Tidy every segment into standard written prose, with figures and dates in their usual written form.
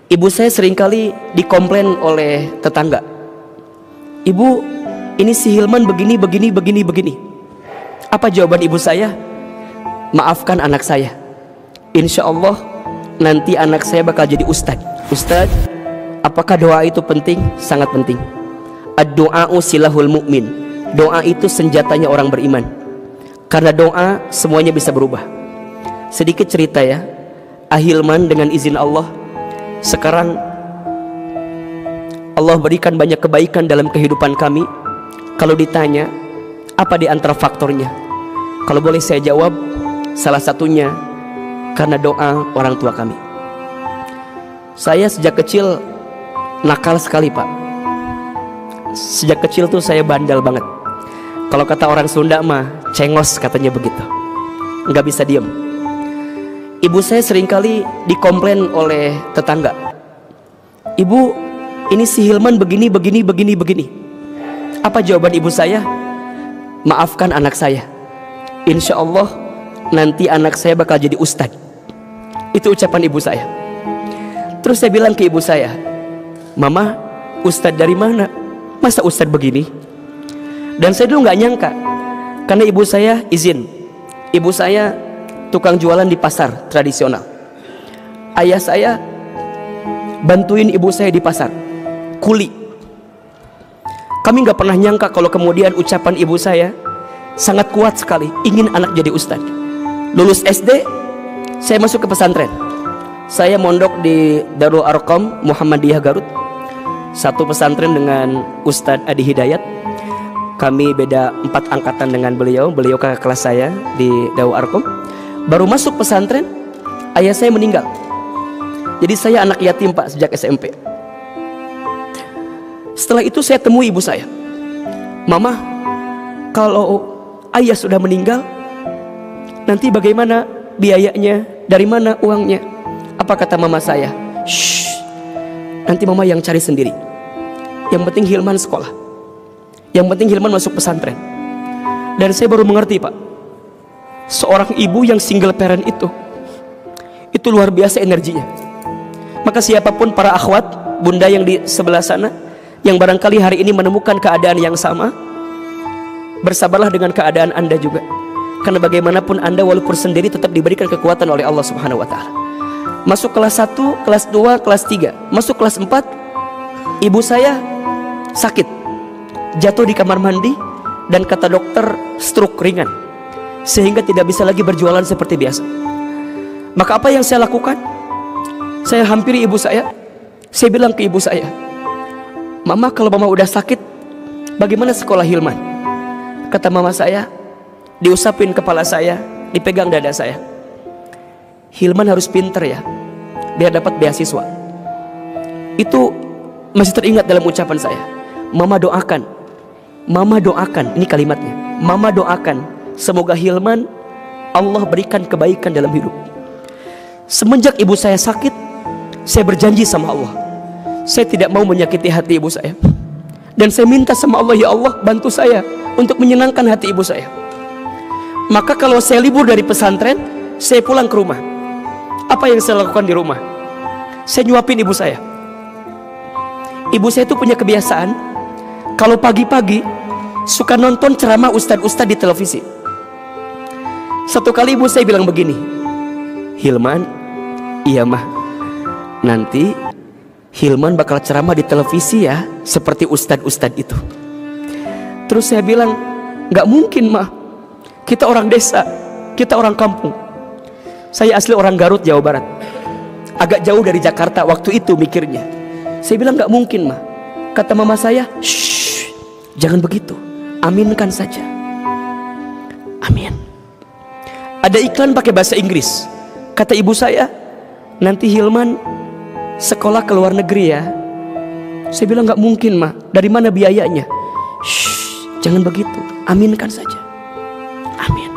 Ibu saya seringkali dikomplain oleh tetangga. Ibu, ini si Hilman begini. Apa jawaban ibu saya? Maafkan anak saya. Insya Allah nanti anak saya bakal jadi ustadz. Ustadz, apakah doa itu penting? Sangat penting. Ad-du'a'u silahul mu'min. Doa itu senjatanya orang beriman. Karena doa semuanya bisa berubah. Sedikit cerita ya. Ahilman dengan izin Allah, sekarang Allah berikan banyak kebaikan dalam kehidupan kami. Kalau ditanya apa di antara faktornya, kalau boleh saya jawab, salah satunya karena doa orang tua kami. Saya sejak kecil nakal sekali Pak. Sejak kecil tuh saya bandel banget. Kalau kata orang Sunda mah cengos katanya begitu, nggak bisa diem. Ibu saya seringkali dikomplain oleh tetangga. Ibu, ini si Hilman begini. Apa jawaban ibu saya? Maafkan anak saya. Insya Allah nanti anak saya bakal jadi ustadz. Itu ucapan ibu saya. Terus saya bilang ke ibu saya, Mama, ustadz dari mana? Masa ustadz begini? Dan saya dulu nggak nyangka, karena ibu saya izin. Ibu saya tukang jualan di pasar tradisional. Ayah saya bantuin ibu saya di pasar, kuli. Kami nggak pernah nyangka kalau kemudian ucapan ibu saya sangat kuat sekali, ingin anak jadi ustadz. Lulus SD, saya masuk ke pesantren. Saya mondok di Darul Arqam Muhammadiyah Garut, satu pesantren dengan Ustadz Adi Hidayat. Kami beda 4 angkatan dengan beliau. Beliau kakak kelas saya di Darul Arqam. Baru masuk pesantren, ayah saya meninggal. Jadi saya anak yatim Pak sejak SMP. Setelah itu saya temui ibu saya. Mama, kalau ayah sudah meninggal, nanti bagaimana biayanya? Dari mana uangnya? Apa kata mama saya? Shh, nanti mama yang cari sendiri. Yang penting Hilman sekolah. Yang penting Hilman masuk pesantren. Dan saya baru mengerti Pak, seorang ibu yang single parent itu luar biasa energinya. Maka siapapun para akhwat, bunda yang di sebelah sana, yang barangkali hari ini menemukan keadaan yang sama, bersabarlah dengan keadaan Anda juga. Karena bagaimanapun Anda walaupun sendiri tetap diberikan kekuatan oleh Allah Subhanahu wa Ta'ala. Masuk kelas 1, kelas 2, kelas 3, masuk kelas 4, ibu saya sakit, jatuh di kamar mandi, dan kata dokter stroke ringan, sehingga tidak bisa lagi berjualan seperti biasa. Maka apa yang saya lakukan? Saya hampiri ibu saya. Saya bilang ke ibu saya, Mama, kalau mama udah sakit, bagaimana sekolah Hilman? Kata mama saya, diusapin kepala saya, dipegang dada saya. Hilman harus pinter ya, biar dapat beasiswa. Itu masih teringat dalam ucapan saya. Mama doakan, ini kalimatnya. Mama doakan, semoga Hilman Allah berikan kebaikan dalam hidup. Semenjak ibu saya sakit, saya berjanji sama Allah, saya tidak mau menyakiti hati ibu saya. Dan saya minta sama Allah, ya Allah bantu saya untuk menyenangkan hati ibu saya. Maka kalau saya libur dari pesantren, saya pulang ke rumah. Apa yang saya lakukan di rumah? Saya nyuapin ibu saya. Ibu saya itu punya kebiasaan, kalau pagi-pagi suka nonton ceramah ustadz-ustadz di televisi. Satu kali ibu saya bilang begini, Hilman, iya mah, nanti Hilman bakal ceramah di televisi ya, seperti ustadz-ustadz itu. Terus saya bilang, nggak mungkin mah, kita orang desa, kita orang kampung. Saya asli orang Garut, Jawa Barat, agak jauh dari Jakarta waktu itu mikirnya. Saya bilang nggak mungkin mah. Kata mama saya, shh, jangan begitu, aminkan saja. Amin. Ada iklan pakai bahasa Inggris. Kata ibu saya, nanti Hilman sekolah ke luar negeri ya. Saya bilang nggak mungkin mah, dari mana biayanya? Shh, jangan begitu, aminkan saja. Amin.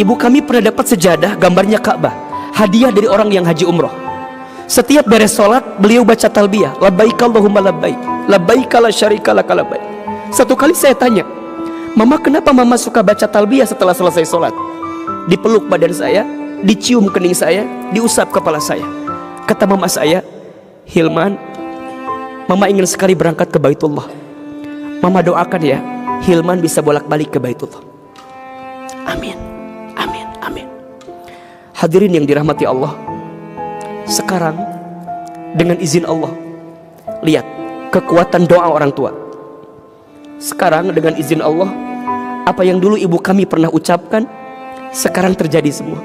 Ibu kami pernah dapat sejadah gambarnya Ka'bah, hadiah dari orang yang haji umroh. Setiap beres sholat, beliau baca talbiyah, labbaik Allahumma labbaik, labbaik la syarika laka labbaik. Satu kali saya tanya, Mama, kenapa mama suka baca talbiyah setelah selesai sholat? Dipeluk badan saya, dicium kening saya, diusap kepala saya. Kata mama saya, Hilman, mama ingin sekali berangkat ke Baitullah. Mama doakan ya, Hilman bisa bolak-balik ke Baitullah. Amin, amin, amin. Hadirin yang dirahmati Allah, sekarang dengan izin Allah, lihat kekuatan doa orang tua. Sekarang dengan izin Allah, apa yang dulu ibu kami pernah ucapkan, sekarang terjadi semua.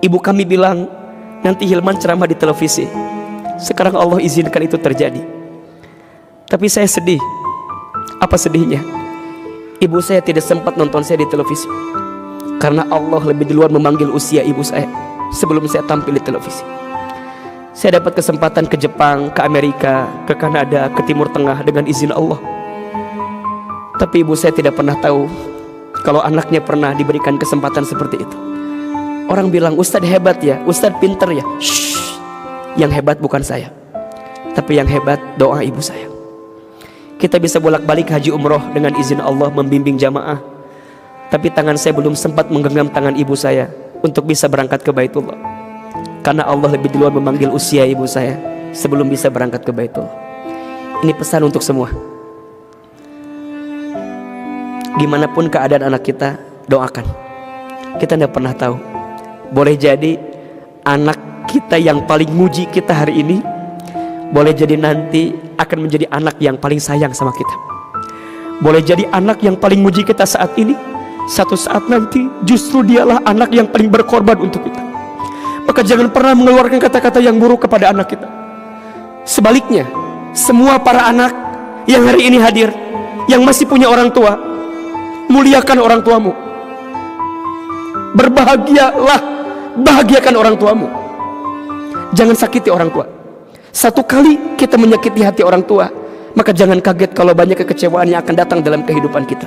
Ibu kami bilang, nanti Hilman ceramah di televisi. Sekarang Allah izinkan itu terjadi. Tapi saya sedih. Apa sedihnya? Ibu saya tidak sempat nonton saya di televisi, karena Allah lebih duluan memanggil usia ibu saya sebelum saya tampil di televisi. Saya dapat kesempatan ke Jepang, ke Amerika, ke Kanada, ke Timur Tengah dengan izin Allah. Tapi ibu saya tidak pernah tahu kalau anaknya pernah diberikan kesempatan seperti itu. Orang bilang, Ustadz hebat ya, Ustadz pinter ya. Shh. Yang hebat bukan saya, tapi yang hebat doa ibu saya. Kita bisa bolak-balik haji umroh dengan izin Allah, membimbing jamaah. Tapi tangan saya belum sempat menggenggam tangan ibu saya untuk bisa berangkat ke Baitullah, karena Allah lebih duluan memanggil usia ibu saya sebelum bisa berangkat ke Baitullah. Ini pesan untuk semua. Gimana pun keadaan anak kita, doakan. Kita tidak pernah tahu, boleh jadi anak kita yang paling muji kita hari ini, boleh jadi nanti akan menjadi anak yang paling sayang sama kita. Boleh jadi anak yang paling muji kita saat ini, satu saat nanti justru dialah anak yang paling berkorban untuk kita. Maka jangan pernah mengeluarkan kata-kata yang buruk kepada anak kita. Sebaliknya, semua para anak yang hari ini hadir, yang masih punya orang tua, muliakan orang tuamu. Berbahagialah, bahagiakan orang tuamu. Jangan sakiti orang tua. Satu kali kita menyakiti hati orang tua, maka jangan kaget kalau banyak kekecewaan yang akan datang dalam kehidupan kita.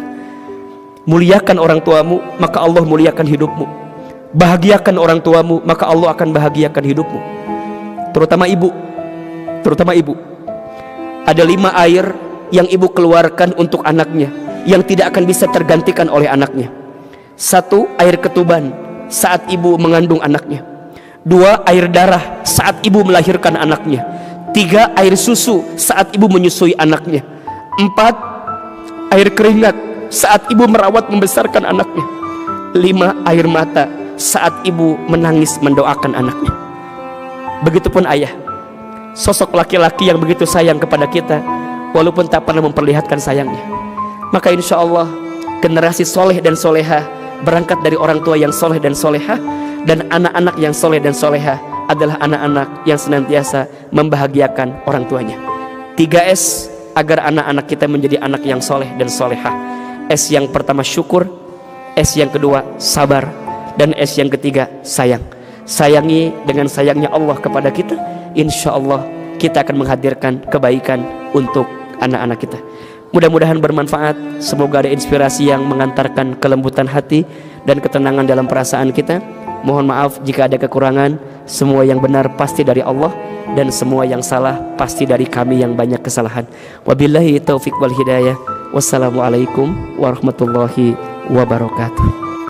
Muliakan orang tuamu, maka Allah muliakan hidupmu. Bahagiakan orang tuamu, maka Allah akan bahagiakan hidupmu. Terutama ibu. Terutama ibu. Ada 5 air yang ibu keluarkan untuk anaknya, yang tidak akan bisa tergantikan oleh anaknya. 1, air ketuban saat ibu mengandung anaknya. 2, air darah saat ibu melahirkan anaknya. 3, air susu saat ibu menyusui anaknya. 4, air keringat saat ibu merawat membesarkan anaknya. 5, air mata saat ibu menangis mendoakan anaknya. Begitupun ayah, sosok laki-laki yang begitu sayang kepada kita, walaupun tak pernah memperlihatkan sayangnya. Maka insya Allah generasi soleh dan solehah berangkat dari orang tua yang soleh dan solehah, dan anak-anak yang soleh dan solehah adalah anak-anak yang senantiasa membahagiakan orang tuanya. 3S agar anak-anak kita menjadi anak yang soleh dan solehah. S yang pertama syukur, S yang kedua sabar, dan S yang ketiga sayang. Sayangi dengan sayangnya Allah kepada kita, insya Allah kita akan menghadirkan kebaikan untuk anak-anak kita. Mudah-mudahan bermanfaat. Semoga ada inspirasi yang mengantarkan kelembutan hati dan ketenangan dalam perasaan kita. Mohon maaf jika ada kekurangan. Semua yang benar pasti dari Allah, dan semua yang salah pasti dari kami yang banyak kesalahan. Wabillahi taufiq wal hidayah. Wassalamualaikum warahmatullahi wabarakatuh.